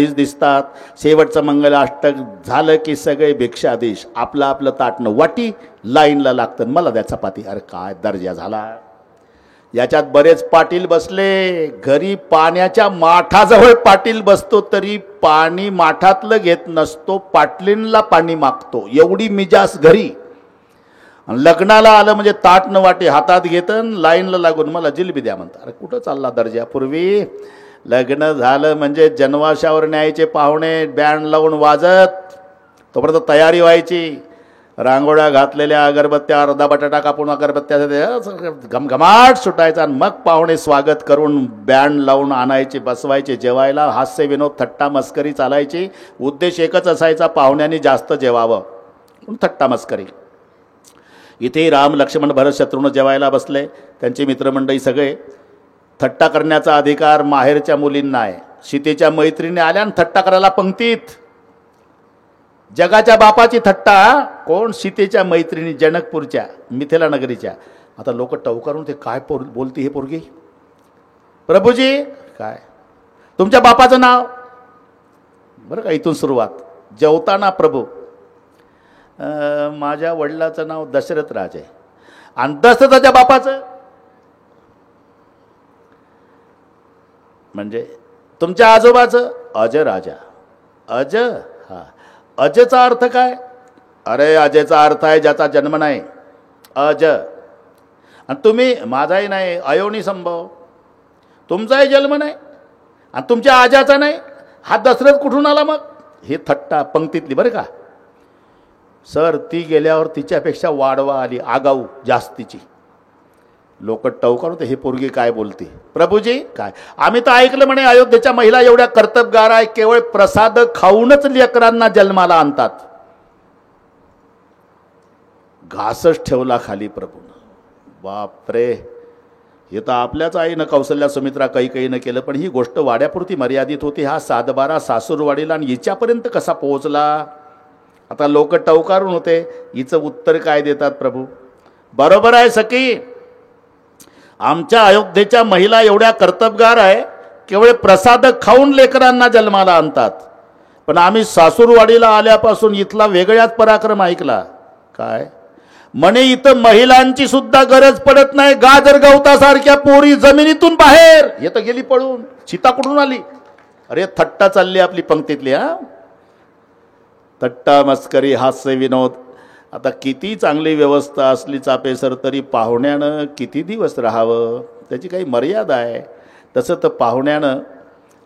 दिसतात. शेवटचं मंगलाष्टक झालं की सगळे भिक्षाधीश आपलं आपलं ताटणं वाटी लाईनला लागतं, मला द्या चपाती. अरे काय दर्जा झाला. याच्यात बरेच पाटील बसले. घरी पाण्याच्या माठाजवळ पाटील बसतो तरी पाणी माठातलं घेत नसतो, पाटलींना पाणी मागतो. एवढी मिजास घरी. लग्नाला आलं म्हणजे ताट न वाटी हातात घेतं, लाईनला लागून मला जिलबी द्या म्हणतात. अरे कुठं चालला दर्जा. पूर्वी लग्न झालं म्हणजे जनवाशावर न्यायचे पाहुणे बँड लावून वाजत, तोपर्यंत तयारी व्हायची. रांगोळ्या घातलेल्या, अगरबत्त्या, अर्धा बटाटा कापून अगरबत्त्या घमघमाट सुटायचा. मग पाहुणे स्वागत करून बँड लावून आणायचे, बसवायचे जेवायला. हास्य विनोद थट्टा मस्करी चालायची. उद्देश एकच असायचा, पाहुण्यांनी जास्त जेवावं, थट्टा मस्करी. इथे राम लक्ष्मण भरत शत्रुघ्न जेवायला बसले. त्यांची मित्रमंडळी सगळे. थट्टा करण्याचा अधिकार माहेरच्या मुलींना आहे. सीतेच्या मैत्रिणी आल्या आणि थट्टा करायला पंक्तीत. जगाच्या बापाची थट्टा कोण? सीतेच्या मैत्रिणी, जनकपूरच्या, मिथिला नगरीच्या. आता लोक टवकारून ते काय बोलती हे पोरगी. प्रभूजी काय तुमच्या बापाचं नाव? बरं का, इथून सुरुवात. जेवताना प्रभू, माझ्या वडिलाचं नाव दशरथ राज आहे. आणि दशरथाच्या बापाचं म्हणजे तुमच्या आजोबाचं? अज राजा. अज? हा. अजचा अर्थ काय? अरे अजचा अर्थ आहे ज्याचा जन्म नाही, अज. आणि तुम्ही? माझाही नाही, अयोनी संभव. तुमचाही जन्म नाही आणि तुमच्या आजाचा नाही. हा दशरथ कुठून आला मग? हे थट्टा पंक्तीतली बरं का. सर ती गेल्यावर तिच्यापेक्षा वाढवा आली, आगाऊ जास्तीची. लोक टवकार होते, हे पोरगी काय बोलते. प्रभूजी काय? आम्ही तर ऐकलं म्हणे अयोध्येच्या महिला एवढ्या कर्तबगार आहे, केवळ प्रसाद खाऊनच लेकरांना जन्माला आणतात. घासच ठेवला खाली प्रभूनं. बापरे, हे तर आपल्याच आईनं कौशल्या सुमित्रा कैकेयीनं केलं. पण ही गोष्ट वाड्यापुरती मर्यादित होती. हा सातबारा सासूरवाडीला आणि हिच्यापर्यंत कसा पोहोचला? आता लोक टवकारून होते. हिचं उत्तर काय देतात प्रभू? बरोबर आहे सखी, आमच्या अयोध्येच्या महिला एवढ्या कर्तबगार आहे, केवळ प्रसाद खाऊन लेकरांना जन्माला आणतात. पण आम्ही सासूरवाडीला आल्यापासून इथला वेगळ्याच पराक्रम ऐकला. काय म्हणे? इथं महिलांची सुद्धा गरज पडत नाही. गाजर गवतासारख्या पोरी जमिनीतून बाहेर. हे तर गेली पळून. सीता कुठून आली? अरे थट्टा चालली आपली पंक्तीतली. हा, थट्टा मस्करी हास्य विनोद. आता किती चांगली व्यवस्था असली चापेसर तरी पाहुण्यानं किती दिवस राहावं, त्याची काही मर्यादा आहे. तसं तर पाहुण्यानं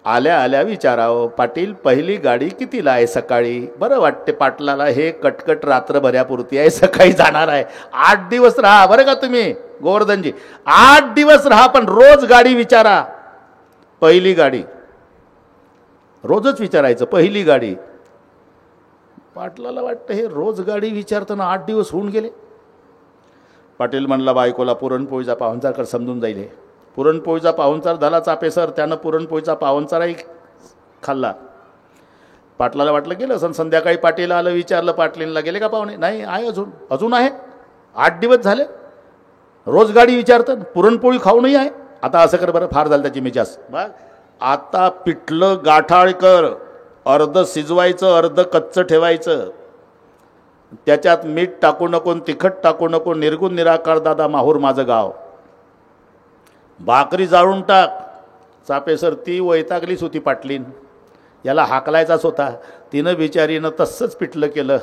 आल्या आल्या विचारावं, पाटील पहिली गाडी कितीला आहे सकाळी? बरं वाटते पाटलाला, हे कटकट रात्रभरापुरती आहे, सकाळी जाणार आहे. 8 दिवस राहा बरं का तुम्ही गोवर्धनजी, 8 दिवस राहा, पण रोज गाडी विचारा. पहिली गाडी रोजच विचारायचं, पहिली गाडी. पाटलाला वाटतं हे रोज गाडी विचारताना 8 दिवस होऊन गेले. पाटील म्हणला बायकोला पुरणपोळीचा पाहुणचार कर, समजून जाईल. हे पुरणपोळीचा पाहुणचार झाला चापेसर. त्यानं पुरणपोळीचा पाहुणचारही खाल्ला. पाटलाला वाटलं गेलं असं. संध्याकाळी पाटील आलं, विचारलं पाटलींना, गेले का पाहुणे? नाही, आहे अजून आहे. 8 दिवस झाले रोज गाडी विचारतात, पुरणपोळी खाऊनही आहे. आता असं कर बरं, फार झालं त्याची मिजास. बघ आता पिठलं गाठाळ कर, अर्ध शिजवायचं, अर्ध कच्चं ठेवायचं. त्याच्यात मीठ टाकू नको, तिखट टाकू नको. निर्गुण निराकार दादा माहूर माझं गाव. भाकरी जाळून टाक. चापेसर ती वैतागलीच होती पाटलीन, याला हाकलायचाच होता. तिनं बिचारीनं तसंच पिठलं केलं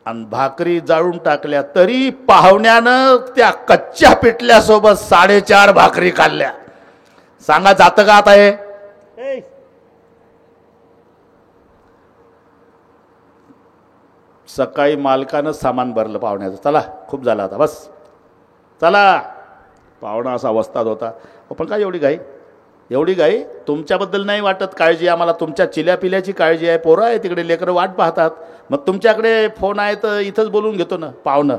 आणि भाकरी जाळून टाकल्या. तरी पाहुण्यानं त्या कच्च्या पिठल्यासोबत 4.5 भाकरी खाल्ल्या. सांगा जातं का आता हे? सकाळी मालकानं सामान भरलं पाहुण्याचं. चला खूप झालं आता, बस चला. पाहुणा असा अवस्थात होता. पण काय एवढी घाई? एवढी घाई तुमच्याबद्दल नाही वाटत काळजी आम्हाला, तुमच्या चिल्या पिल्याची काळजी आहे. पोरं आहे तिकडे, लेकरं वाट पाहतात. मग तुमच्याकडे फोन आहे तर इथंच बोलून घेतो ना पाहुणं.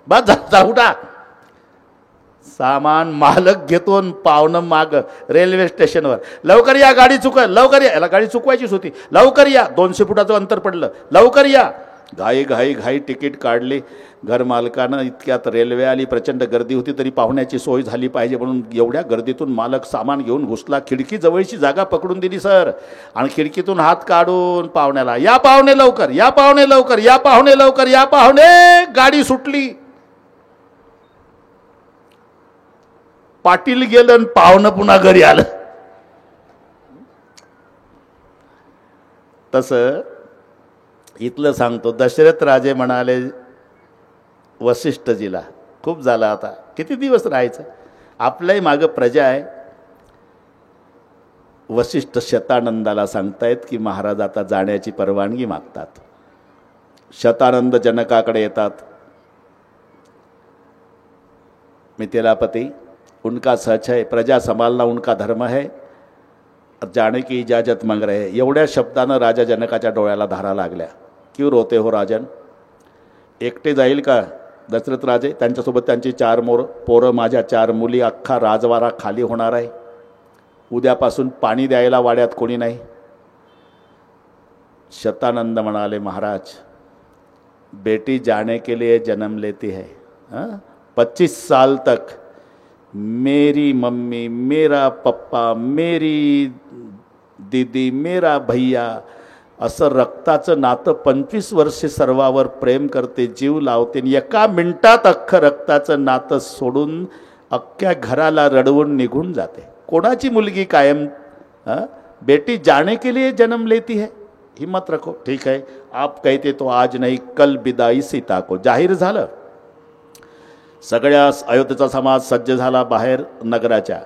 बस जा उठा. सामान मालक घेतो, पाहुणं माग रेल्वे स्टेशनवर. लवकर या, गाडी चुक, लवकर या. याला गाडी चुकवायचीच होती. लवकर या, 200 फुटाचं अंतर पडलं, लवकर या. घाई तिकीट काढली. घरमालकानं इतक्यात रेल्वे आली, प्रचंड गर्दी होती, तरी पाहुण्याची सोय झाली पाहिजे म्हणून एवढ्या गर्दीतून मालक सामान घेऊन घुसला. खिडकी जवळची जागा पकडून दिली सर, आणि खिडकीतून हात काढून पाहुण्याला, या पाहुणे लवकर, या पाहुणे लवकर, या पाहुणे लवकर, या पाहुणे. गाडी सुटली. पाटील गेलं आणि पाहुणं पुन्हा घरी आलं. तसं इथलं सांगतो. दशरथ राजे म्हणाले वसिष्ठजीला, खूप झाला आता, किती दिवस राहायचं, आपल्याही मागं प्रजा आहे. वसिष्ठ शतानंदाला सांगतायत की महाराज आता जाण्याची परवानगी मागतात. शतानंद जनकाकडे येतात. मिथिलापति, उनका सच है, प्रजा संभालना उनका धर्म है, जाने की इजाजत मांग रहे. एवढ्या शब्दानं राजा जनकाच्या डोळ्याला धारा लागल्या. क्यों रोते हो राजन? एकटे जाईल का दशरथ राजे? त्यांच्यासोबत त्यांची 4 पोरं, माझ्या 4 मुली, अख्खा राजवाडा खाली होणार आहे. उद्यापासून पाणी द्यायला वाड्यात कोणी नाही. शतानंद म्हणाले, महाराज बेटी जाने के लिए जन्म लेती है, 25 साल तक मेरी मम्मी, मेरा पप्पा, मेरी दीदी, मेरा भैया, असं रक्ताचं नातं 25 वर्षे सर्वावर प्रेम करते, जीव लावते. एका मिनिटात अख्खं रक्ताचं नातं सोडून अख्ख्या घराला रडवून निघून जाते. कोणाची मुलगी कायम? बेटी जाने के लिए जन्म लेती है, हिम्मत रखो. ठीक है, आप कहते तो आज नहीं कल बिदाई सीता को. जाहीर झालं. सगळ्या अयोध्येचा समाज सज्ज झाला. बाहेर नगराच्या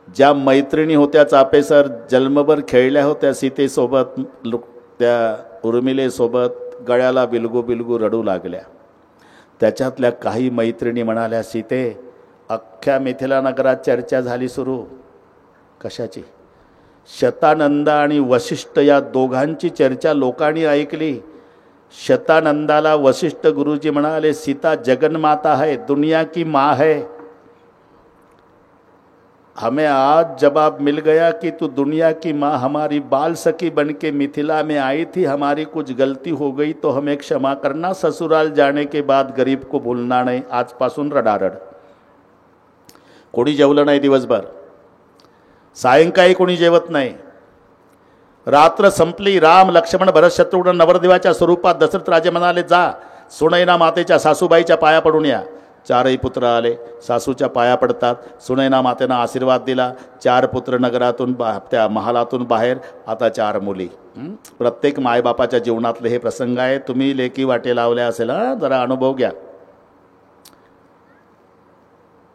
ज्या मैत्रिणी होत्या चापेसर, जन्मभर खेळल्या होत्या सीतेसोबत, त्या उर्मिलेसोबत, गळ्याला बिलगू बिलगू रडू लागल्या. त्याच्यातल्या काही मैत्रिणी म्हणाल्या, सीते, अख्ख्या मिथिला नगरात चर्चा झाली सुरू. कशाची? शतानंद आणि वसिष्ठ या दोघांची चर्चा लोकांनी ऐकली. शतानंदाला वशिष्ठ गुरुजी म्हणाले, सीता जगन्माता है, दुनिया की माँ है. हमें आज जवाब मिल गया कि तू दुनिया की माँ हमारी बाल सखी बन के मिथिला में आई थी. हमारी कुछ गलती हो गई तो हमें क्षमा करना. ससुराल जाने के बाद गरीब को भूलना नहीं. आजपासून रडारड. कोणी जेवलं नाही दिवसभर. सायंकाळी कोणी जेवत नाही. रात्र संपली. राम, लक्ष्मण, भरत, शत्रुघ्न नवरदेवाच्या स्वरूपात दशरथ राजे म्हणाले, जा सुनैना मातेच्या सासूबाईच्या पाया पडून या. 4ही पुत्र आले, सासूच्या पाया पडतात. सुनैना मातेनं आशीर्वाद दिला. 4 पुत्र नगरातून त्या महालातून बाहेर. आता 4 मुली. प्रत्येक मायबापाच्या जीवनातले हे प्रसंग आहे. तुम्ही लेकी वाटे लावल्या असेल, जरा अनुभव घ्या.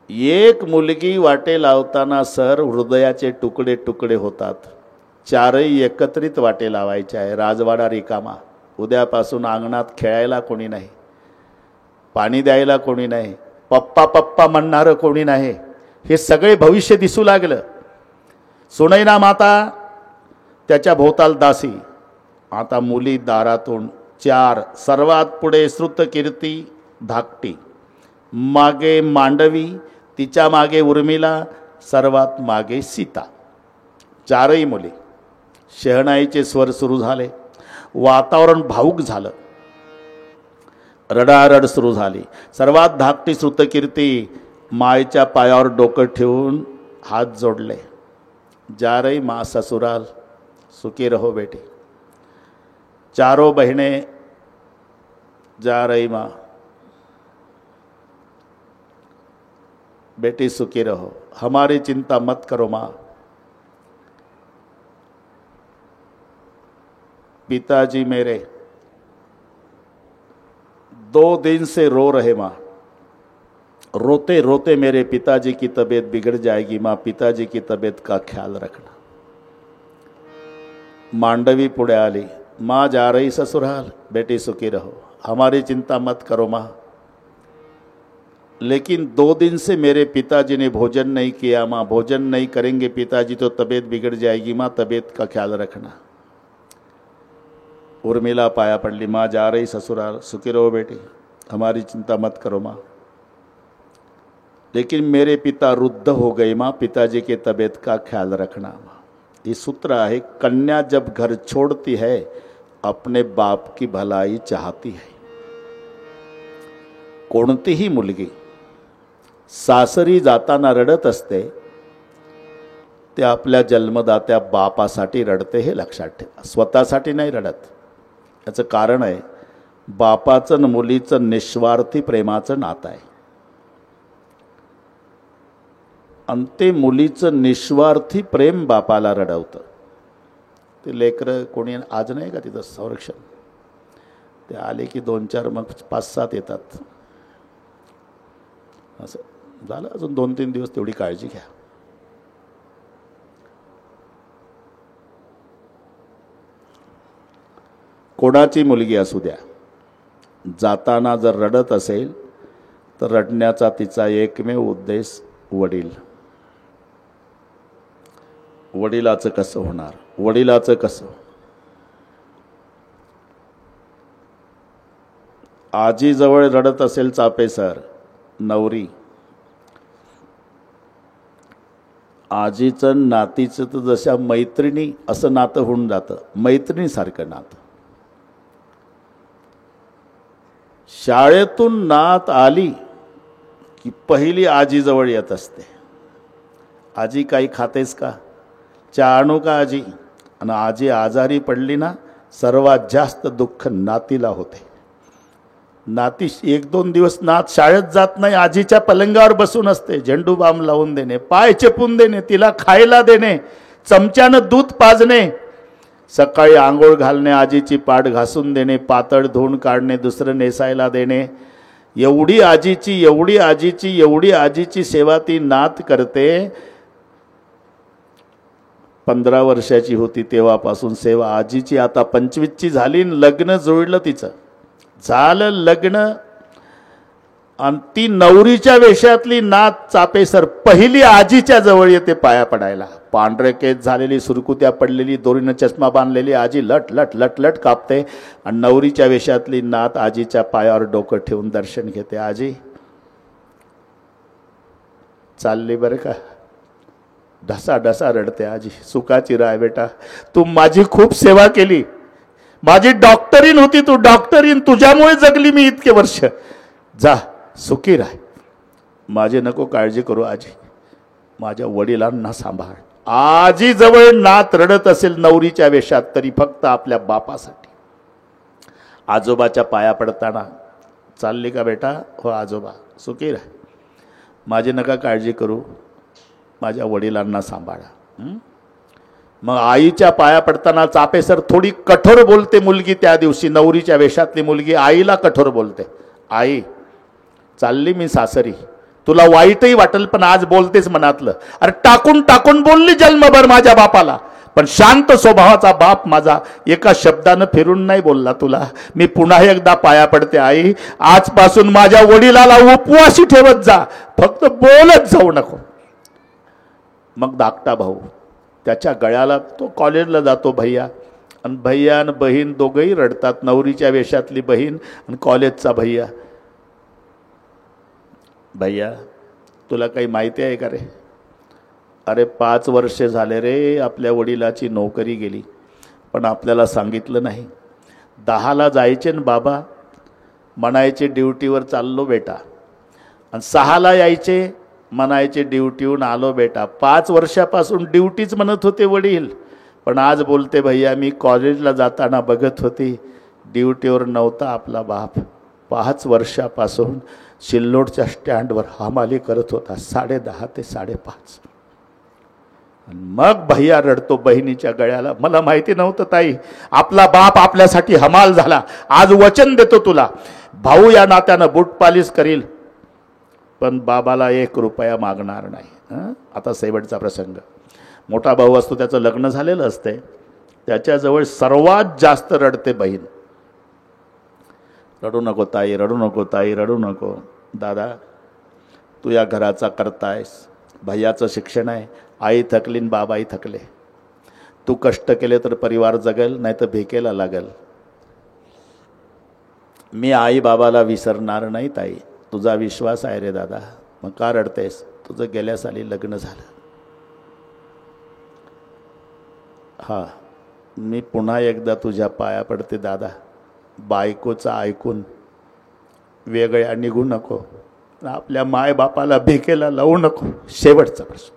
एक मुलगी वाटे लावताना सर हृदयाचे तुकडे तुकडे होतात. 4ही एकत्रित वाटे लावायचे आहे. राजवाडा रिकामा. उद्यापासून अंगणात खेळायला कोणी नाही, पाणी द्यायला कोणी नाही, पप्पा पप्पा म्हणणारं कोणी नाही. हे सगळे भविष्य दिसू लागलं. सुनैना माता, त्याच्या भोवताल दासी. आता मुली दारातून 4. सर्वात पुढे श्रुतकीर्ती धाकटी, मागे मांडवी, तिच्या मागे उर्मिला, सर्वात मागे सीता. 4ही मुली. शहनाईचे स्वर सुरू झाले. वातावरण भावुक झालं. रडारड सुरू झाली. सर्वात धाकटी श्रुतकीर्ती मायच्या पायावर डोकं ठेवून हात जोडले. जा रही माँ ससुराल, सुखी रहो बेटी. 4 बहने जा रही माँ, बेटी सुखी रहो, हमारी चिंता मत करो माँ. पिताजी मेरे 2 दिन से रो रहे माँ. रोते रोते मेरे पिताजी की तबीयत बिगड़ जाएगी माँ. पिताजी की तबीयत का ख्याल रखना. मांडवी पुढे आली. माँ जा रही ससुराल, बेटी सुखी रहो, हमारी चिंता मत करो माँ. लेकिन 2 दिन से मेरे पिताजी ने भोजन नहीं किया माँ. भोजन नहीं करेंगे पिताजी तो तबीयत बिगड़ जाएगी माँ. तबीयत का ख्याल रखना. उर्मिला पाया पड़ली. माँ जा रही ससुराल, सुखी रहो बेटी, हमारी चिंता मत करो माँ. लेकिन मेरे पिता रुद्ध हो गए माँ. पिताजी के तबीयत का ख्याल रखना माँ. ये सूत्र है. कन्या जब घर छोड़ती है अपने बाप की भलाई चाहती है. कोणतीही मुलगी सासरी जाताना रडत असते, ते आपल्या जन्मदात्या बापासाठी रडते हे लक्षात ठेवा. स्वतःसाठी नाही रडत. याचं कारण आहे, बापाचं न मुलीचं निस्वार्थी प्रेमाचं नातं आहे. आणि ते मुलीचं निस्वार्थी प्रेम बापाला रडवतं. ते लेकरं कोणी आज नाही का तिथं संरक्षण, ते आले की 2-4 मग 5-7 येतात. असं झालं. अजून 2-3 दिवस तेवढी काळजी घ्या. कोणाची मुलगी असू द्या, जाताना जर रडत असेल तर रडण्याचा तिचा एकमेव उद्देश वडील. वडिलाचं कसं होणार, वडिलाचं कसं. आजीजवळ रडत असेल चापेसर नवरी, आजीचं नातीचं तर जशा मैत्रिणी असं नातं होऊन जातं, मैत्रिणीसारखं नातं. शाळेतून नात आली की पहिली आजीजवळ येत असते. आजी काही खातेस का, चहा आणू का आजी. आणि आजी आजारी पडली ना, सर्वात जास्त दुःख नातीला होते. नाती 1-2 दिवस नात शाळेत जात नाही, आजीच्या पलंगावर बसून असते. झेंडू बाम लावून देणे, पाय चेपून देणे, तिला खायला देणे, चमच्यानं दूध पाजणे, सकाळी आंघोळ घालणे, आजीची पाठ घासून देणे, पातळ धुवून काढणे, दुसरं नेसायला देणे. एवढी आजीची सेवा ती नात करते. 15 वर्षाची होती तेव्हापासून सेवा आजीची. आता 25ची झाली, लग्न जुळलं तिचं, झालं लग्न. आणि ती नवरीच्या वेशातली नात चापेसर पहिली आजीच्या जवळ येते पाया पडायला. पांढरे केस झालेली, सुरकुत्या पडलेली, दोरीनं चष्मा बांधलेली आजी लट लट लट लट कापते. आणि नवरीच्या वेशातली नात आजीच्या पायावर डोकं ठेवून दर्शन घेते. आजी चालली बरं का. ढसा ढसा रडते आजी. सुखाची राय बेटा, तू माझी खूप सेवा केली, माझी डॉक्टरीन होती, तू डॉक्टरीन, तुझ्यामुळे जगली मी इतके वर्ष. जा सुखी राह, माझे नको काळजी करू आजी, माझ्या वडिलांना सांभाळ. आजी जवळ नात रडत असेल नवरीच्या वेशात, तरी फक्त आपल्या बापासाठी. आजोबाच्या पाया पडताना, चालली का बेटा, हो आजोबा, सुखी राह, माझी नका काळजी करू, माझ्या वडिलांना सांभाळा. मग आईच्या पाया पडताना चापेसर थोडी कठोर बोलते मुलगी. त्या दिवशी नवरीच्या वेशातली मुलगी आईला कठोर बोलते. आई चालली मी सासरी, तुला वाईटही वाटेल पण आज बोलतेच मनातलं. अरे टाकून टाकून बोलली जन्मभर माझ्या बापाला, पण शांत स्वभावाचा बाप माझा एका शब्दानं फिरून नाही बोलला तुला. मी पुन्हा एकदा पाया पडते आई, आजपासून माझ्या वडिलाला उपवासी ठेवत जा, फक्त बोलत जाऊ नको. मग धाकटा भाऊ, त्याच्या गळ्याला, तो कॉलेजला जातो भैया, आणि भैया आणि बहीण दोघंही रडतात. नवरीच्या वेशातली बहीण आणि कॉलेजचा भैया. भैया तुला काही माहिती आहे का रे. अरे 5 वर्षे झाले रे आपल्या वडिलाची नोकरी गेली, पण आपल्याला सांगितलं नाही. 10ला जायचे न बाबा, म्हणायचे ड्युटीवर चाललो बेटा, आणि 6ला यायचे, म्हणायचे ड्युटीहून आलो बेटा. 5 वर्षापासून ड्युटीच म्हणत होते वडील, पण आज बोलते भैया मी कॉलेजला जाताना बघत होती, ड्युटीवर नव्हता आपला बाप. 5 वर्षापासून सिल्लोडच्या स्टँडवर हमाली करत होता, 10:30 ते 5:30. मग भैया रडतो बहिणीच्या गळ्याला, मला माहिती नव्हतं ताई, आपला बाप आपल्यासाठी हमाल झाला. आज वचन देतो तुला, भाऊ या नात्यानं बूट पालिश करील, पण बाबाला 1 रुपया मागणार नाही. आता शेवटचा प्रसंग. मोठा भाऊ असतो, त्याचं लग्न झालेलं असते, त्याच्याजवळ सर्वात जास्त रडते बहीण. रडू नको ताई, रडू नको ताई, रडू नको. दादा तू या घराचा करतायस, भैयाचं शिक्षण आहे, आई थकली न बाबाही थकले, तू कष्ट केले तर परिवार जगेल, नाही तर भेकेला लागेल. मी आई बाबाला विसरणार नाही ताई, तुझा विश्वास आहे रे दादा. मग का रडतेस, तुझं गेल्या साली लग्न झालं. हां मी पुन्हा एकदा तुझ्या पाया पडते दादा, बायकोचं ऐकून वेगळ्या निघू नको, आपल्या मायबापाला भिकेला लावू नको. शेवटचा प्रश्न.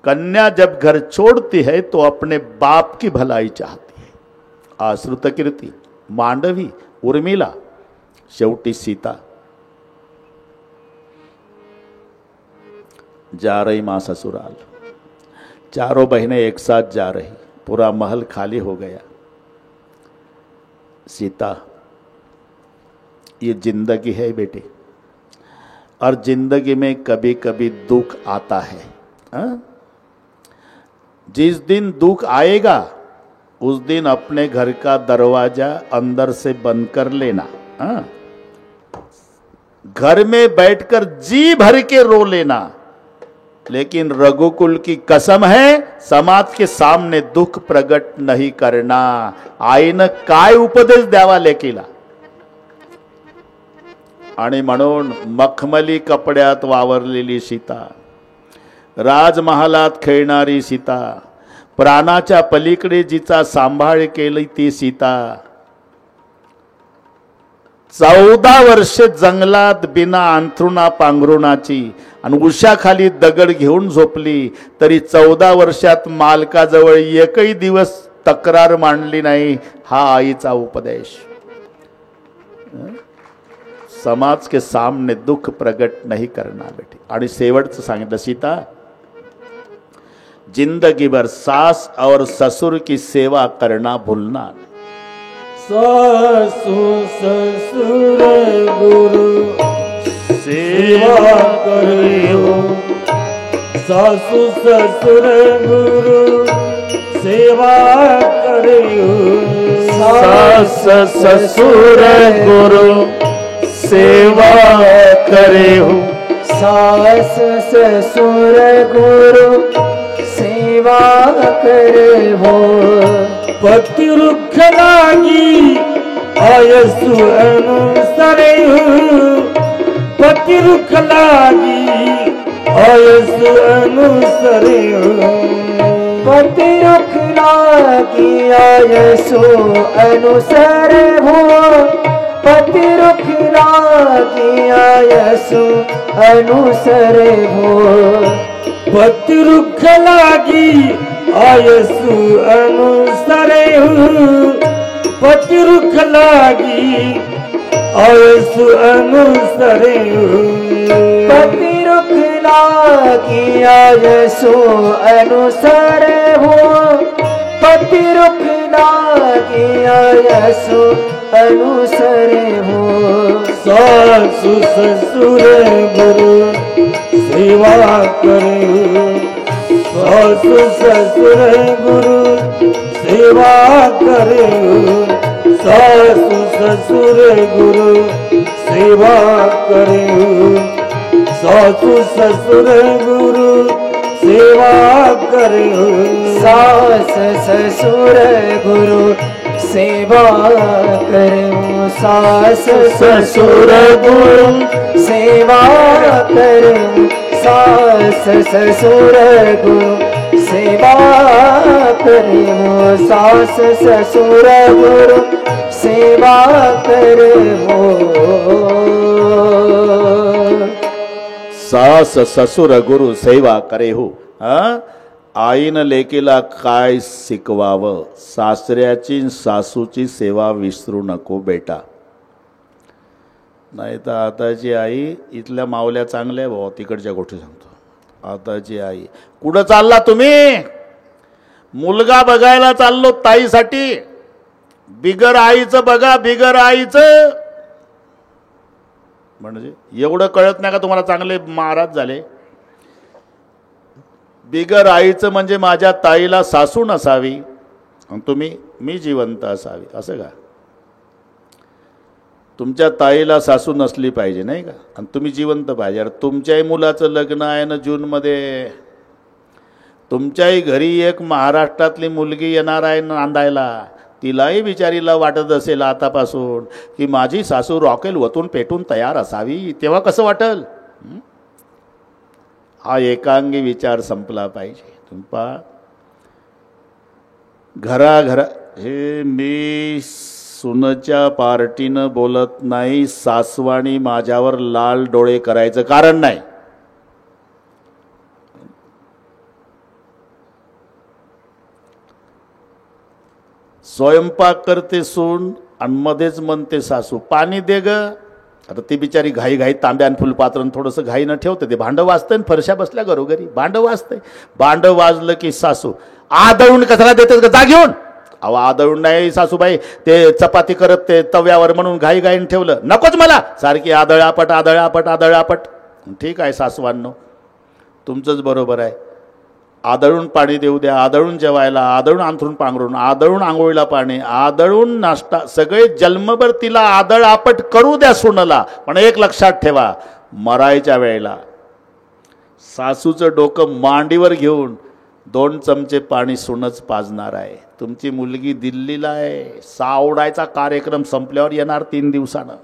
कन्या जब घर छोड़ती है तो अपने बाप की भलाई चाहती है. आश्रुतकीर्ती, मांडवी, उर्मिला, शेवटी सीता. जा रही मां ससुराल. चारों बहनें एक साथ जा रही, पूरा महल खाली हो गया. सीता, ये जिंदगी है बेटी, और जिंदगी में कभी कभी दुख आता है. जिस दिन दुख आएगा उस दिन अपने घर का दरवाजा अंदर से बंद कर लेना. घर में बैठकर जी भर के रो लेना, लेकिन रघुकुल की कसम है समाज के सामने दुख प्रगट नहीं करना. आईनं काय उपदेश द्यावा लेकीला. आणि म्हणून मखमली कपड्यात वावरलेली सीता, राजमहालात खेळणारी सीता, प्राणाच्या पलीकडे जिचा सांभाळ केली ती सीता, 14 वर्षे जंगलात बिना अंथरुणा पांघरुणाची आणि उशाखाली दगड घेऊन झोपली, तरी 14 वर्षात मालकाजवळ एकही दिवस तक्रार मांडली नाही. हा आईचा उपदेश. समाज के सामने दुख प्रकट नहीं करना बेटी. आणि शेवटचं सांगितलं, सीता, जिंदगी भर सास और ससुर की सेवा करना भूलना. सासु ससुर गुरु सेवा करियो. सासु ससुर गुरु सेवा करियो. सास ससुर गुरु सेवा करे हो. सास ससुर गुरु सेवा करे हो. पति रुख लागी आयसु अनुसरे हो. पति रुख लागी आयसु अनुसरे हो. पति रुख लागी आयसु अनुसरे हो. पति रुख लागी आयसु अनुसरे हो. पति रुख लागी आयसु अनुसरे हो. पति रुख लागी आयसु अनुसरे हो. पति रुख लागी आयसु अनुसरे हो. पति रुख लागी आयसु अनुसरे हो. सासु ससुर गुरु सेवा करे. सासु ससुर गुरु सेवा करे. सासु ससुर गुरु सेवा करे. सासु ससुर गुरु सेवा करे. सास ससुर गुरु सेवा करो. सास ससुर गुरु सेवा करो. सास ससुर गुरु सेवा करो. सास ससुर गुरु सेवा करो. सास ससुर गुरु सेवा करे हो. आईनं लेकीला काय शिकवावं? सासऱ्याची सासूची सेवा विसरू नको बेटा. नाही तर आताची आई, इथल्या मावल्या चांगल्या भाऊ, तिकडच्या गोष्टी सांगतो. आताची आई, कुठं चालला तुम्ही? मुलगा बघायला चाललो ताईसाठी. बिगर आईचं बघा, बिगर आईचं. म्हणजे एवढं कळत नाही का तुम्हाला? चांगले महाराज झाले. बिगर आईचं म्हणजे माझ्या ताईला सासू नसावी आणि तुम्ही मी जिवंत असावी, असं का? तुमच्या ताईला सासू नसली पाहिजे नाही का, आणि तुम्ही जिवंत पाहिजे. अरे तुमच्याही मुलाचं लग्न आहे ना जूनमध्ये. तुमच्याही घरी एक महाराष्ट्रातली मुलगी येणार आहे नांदायला. तिलाही बिचारीला वाटत असेल आतापासून की माझी सासू रॉकेल वतून पेटून तयार असावी. तेव्हा कसं वाटल? हा एकांगी विचार संपला पाहिजे. तुम्ही पहा, घराघरा हे मी सुनच्या पार्टीनं बोलत नाही. सासवाणी माझ्यावर लाल डोळे करायचं कारण नाही. स्वयंपाक करते सून आणि मध्येच म्हणते सासू पाणी दे ग. आता ती बिचारी घाई घाई तांब्यान फुलपात्रण थोडंसं घाईनं ठेवते. ते भांडं वाजतंय फरशा बसल्या घरोघरी भांडं वाजतंय. भांडं वाजलं की सासू आदळून कचरा देते का जा घेऊन. अहो आदळून नाही सासूबाई, ते चपाती करत ते तव्यावर म्हणून घाई घाईनं ठेवलं. नकोच मला सारखी आदळापट आदळापट आदळापट. ठीक आहे सासवांनो, तुमचंच बरोबर आहे. आदळून पाणी देऊ द्या, आदळून जेवायला, आदळून अंथरून पांघरून, आदळून आंघोळीला पाणी, आदळून नाश्ता, सगळे जन्मभर तिला आदळापट करू द्या सुनला. पण एक लक्षात ठेवा, मरायच्या वेळेला सासूचं डोकं मांडीवर घेऊन 2 चमचे पाणी सुनच पाजणार आहे. तुमची मुलगी दिल्लीला आहे, सावडायचा कार्यक्रम संपल्यावर येणार 3 दिवसानं.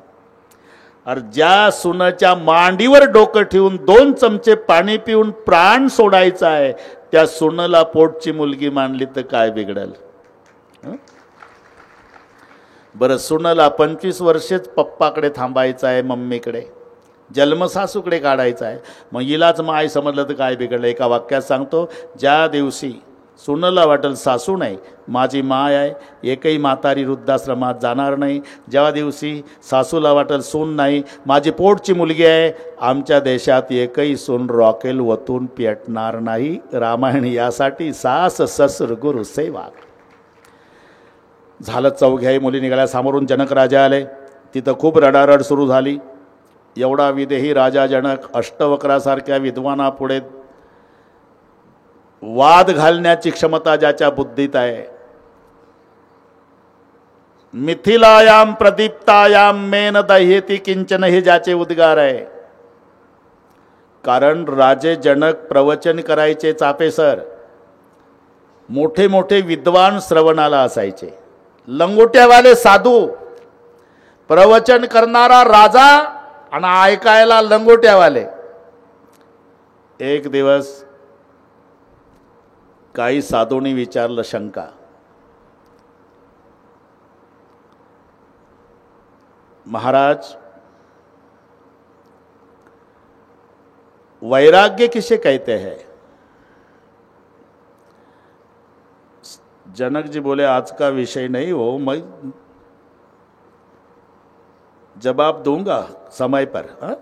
अरे ज्या सुनाच्या मांडीवर डोकं ठेवून 2 चमचे पाणी पिऊन प्राण सोडायचा आहे, त्या सुनला पोटची मुलगी मानली तर काय बिघडल. बरं, सुनला 25 वर्षेच पप्पाकडे थांबायचं आहे, मम्मीकडे जन्मसासूकडे काढायचं आहे. मग हिलाच माय समजलं तर काय बिघडलं. एका वाक्यात सांगतो, ज्या दिवशी सुनला वाटेल सासू नाही माझी माय आहे, एकही म्हातारी वृद्धाश्रमात जाणार नाही. ज्या दिवशी सासूला वाटेल सून नाही माझी पोटची मुलगी आहे, आमच्या देशात एकही सून रॉकेल वतून पेटणार नाही. रामायण यासाठी सास ससुर गुरु सेवा. झालं, चौघ्याही मुली निघाल्या. समोरून जनक राजा आले. तिथं खूप रडारड सुरू झाली. एवढा विदेही राजा जनक अष्टवक्रासारख्या विद्वानापुढे वाद घालण्याची क्षमता ज्याच्या बुद्धीत आहे. मिथिलायाम प्रदीप्तायाम मेन दह्येती किंचन हे ज्याचे उद्गार आहे. कारण राजे जनक प्रवचन करायचे चापेसर, मोठे मोठे विद्वान श्रवणाला असायचे. लंगोट्यावाले साधू, प्रवचन करणारा राजा आणि ऐकायला लंगोट्यावाले. एक दिवस काही साधूंनी विचारलं शंका, महाराज वैराग्य किसे कहते हैं. जनक जी बोले आज का विषय नहीं हो, मैं जवाब दूंगा समय पर. हा?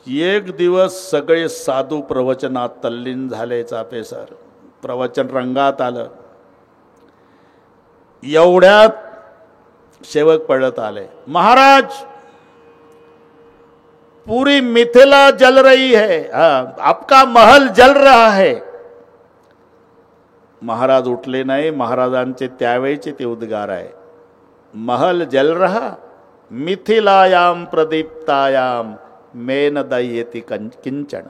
एक दिवस सगळे साधू प्रवचनात तल्लीन झाले. चापेसर प्रवचन रंगात आलं. एवढ्यात सेवक पडत आले, महाराज पूरी मिथिला जल रही है, आपका महल जल रहा है. महाराज उठले नाही. महाराजांचे त्यावेळेचे ते उद्गार आहे, महल जल रहा मिथिलायाम प्रदीप्तायाम मेन दह्येती किंचन.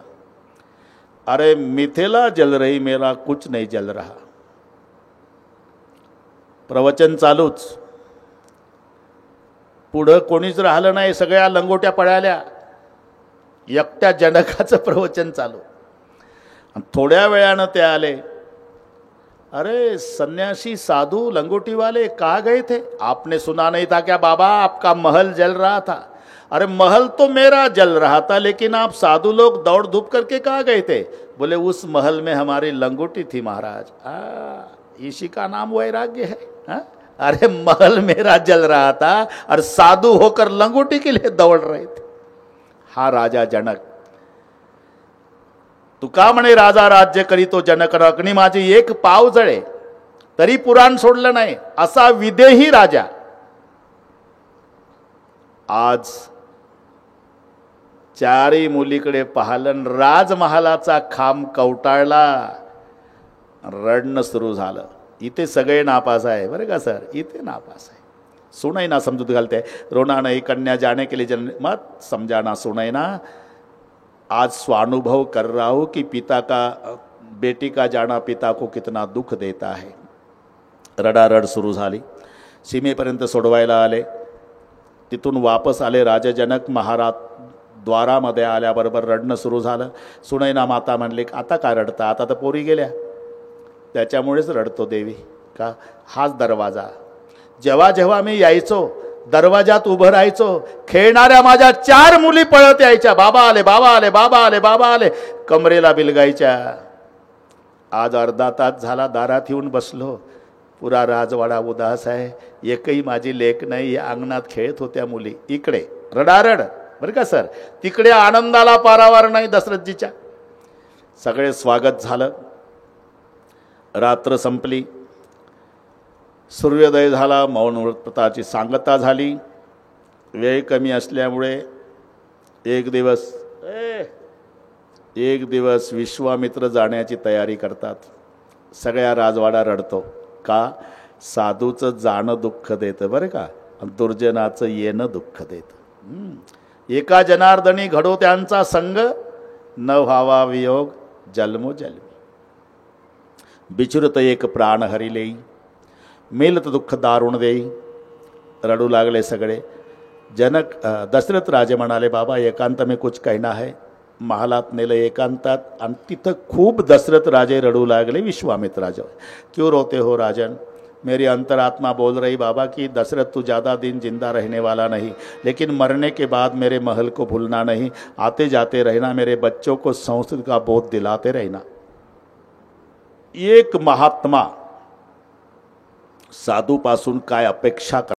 अरे मिथिला जल रही, मेरा कुछ नहीं जल रहा. प्रवचन चालूच. पुढं कोणीच राहिलं नाही, सगळ्या लंगोट्या पळाल्या. एकट्या जनकाचं प्रवचन चालू. थोड्या वेळानं ते आले. अरे सन्यासी साधू लंगोटी वाले कहाँ गए थे, आपने सुना नहीं था क्या बाबा, आपका महल जल रहा था. अरे महल तो मेरा जल रहा था, लेकिन आप साधु लोग दौड़ धूप करके कहाँ गए थे. बोले उस महल में हमारी लंगोटी थी महाराज. इसी का नाम वैराग्य है. अरे महल मेरा जल रहा था और साधु होकर लंगोटी के लिए दौड़ रहे थे. हा राजा जनक. तू का म्हणे राजा राज्य करी तो जनक रकणी माझी एक पाव जळे तरी पुराण सोडलं नाही, असा विदेही राजा. आज चारी मुलीकडे पाहलन, राजमहालाचा खांब कवटाळला. रडणं सुरू झालं. इथे सगळे नापास आहे बरं का सर, इथे नापास आहे. सुनाई ना समजूत घालते, रोना नहीं कन्या जाने के लिए जन मत समझाना सुनाई ना. आज स्वानुभव कर रहा हूं कि बेटी का जाना पिता को कितना दुख देता है. रडारड सुरू झाली. सीमेपर्यंत सोडवायला आले. तिथून वापस आले राजा जनक. महाराज द्वारामध्ये आल्याबरोबर रडणं सुरू झालं. सुनैना माता म्हणली, आता का रडता, आता तर पोरी गेल्या. त्याच्यामुळेच रडतो देवी का, हाच दरवाजा. जेव्हा जेव्हा मी यायचो दरवाजात उभं राहायचो, खेळणाऱ्या माझ्या 4 मुली पळत यायच्या, बाबा आले, बाबा आले, बाबा आले, बाबा आले, कमरेला बिलगायच्या. आज अर्धा तास झाला दारात येऊन बसलो, पुरा राजवाडा उदास आहे, एकही माझी लेक नाही. या अंगणात खेळत होत्या मुली, इकडे रडारड बरं का सर, तिकडे आनंदाला पारावार नाही दशरथजीच्या. सगळे स्वागत झालं. रात्र संपली, सूर्योदय झाला, मौन व्रताची सांगता झाली. वेळ कमी असल्यामुळे एक दिवस विश्वामित्र जाण्याची तयारी करतात. सगळ्या राजवाडा रडतो का, साधूचं जाणं दुःख देतं बरं का, दुर्जनाचं येणं दुःख देतं. एका जनार्दनी घडो त्यांचा संग, न व्हावा वियोग जन्मोजन्मी. बिचुरत एक प्राण हरिलेई, मेलत दुःख दारुण देई. रडू लागले सगळे. दशरथ राजे म्हणाले, बाबा एकांत में कुछ कहना है. महालात नेलं एकांतात, आणि तिथं खूप दशरथ राजे रडू लागले. विश्वामित्र राजा, क्यों रोते हो राजन. मेरी अंतरात्मा बोल रही बाबा कि दशरथ तू ज़्यादा दिन जिंदा रहने वाला नहीं, लेकिन मरने के बाद मेरे महल को भूलना नहीं, आते जाते रहना, मेरे बच्चों को संस्कृत का बोध दिलाते रहना. एक महात्मा साधूपासून काय अपेक्षा